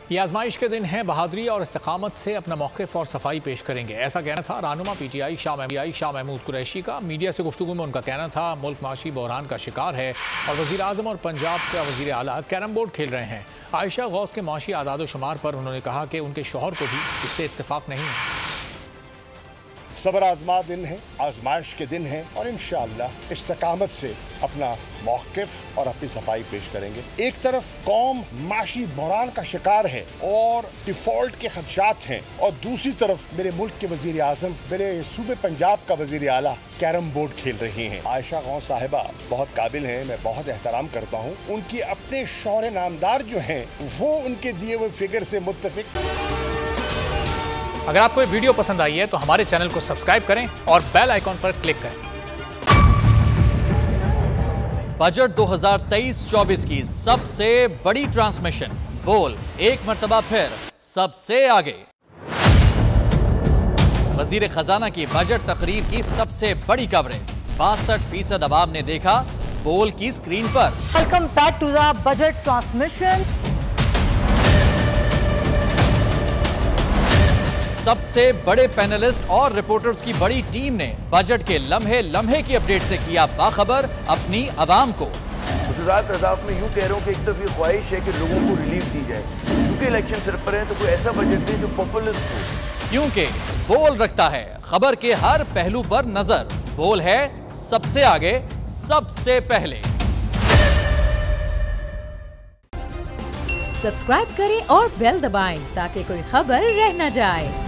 ये आजमाइश के दिन हैं, बहादुरी और इस्तिकामत से अपना मौक़िफ़ और सफाई पेश करेंगे। ऐसा कहना था रहनुमा PTI शाह महमूद कुरैशी का। मीडिया से गुफ्तगू में उनका कहना था मुल्क माशी बहरान का शिकार है और वज़ीर आज़म और पंजाब का वज़ीर आला कैरम बोर्ड खेल रहे हैं। आयशा गौस के माशी आदाद शुमार पर उन्होंने कहा कि उनके शौहर को भी इससे इत्तेफाक नहीं है। सबर आजमा दिन है, आजमाइश के दिन है और इंशाअल्लाह इस्तिकामत से अपना मौक़िफ़ और अपनी सफाई पेश करेंगे। एक तरफ कौम माशी बहरान का शिकार है और डिफ़ॉल्ट के खदशात हैं और दूसरी तरफ मेरे मुल्क के वज़ीर आज़म, मेरे सूबे पंजाब का वज़ीर आला कैरम बोर्ड खेल रहे हैं। आयशा गौस साहिबा बहुत काबिल हैं, मैं बहुत एहतराम करता हूँ। उनकी अपने शौहर नामदार जो हैं वो उनके दिए हुए फिगर से मुत्तफिक। अगर आपको ये वीडियो पसंद आई है तो हमारे चैनल को सब्सक्राइब करें और बेल आइकॉन पर क्लिक करें। बजट 2023-24 की सबसे बड़ी ट्रांसमिशन बोल एक मर्तबा फिर सबसे आगे। वजीर खजाना की बजट तकरीर की सबसे बड़ी कवरेज 62% अवाम ने देखा बोल की स्क्रीन पर। Welcome back to the budget transmission. सबसे बड़े पैनलिस्ट और रिपोर्टर्स की बड़ी टीम ने बजट के लम्हे लम्हे की अपडेट से किया बाखबर अपनी अवाम को। गुजरात रज़ाक में यूँ कह रहा हूँ कि एक तरफ ये ख्वाहिश है कि लोगों को रिलीफ दी जाए, क्योंकि इलेक्शन सर पर है तो कोई ऐसा बजट दे जो पॉपुलिस्ट हो। क्योंकि बोल रखता है खबर के हर पहलू पर नजर। बोल है सबसे आगे सबसे पहले। सब्सक्राइब करें और बेल दबाएं ताकि कोई खबर रह न जाए।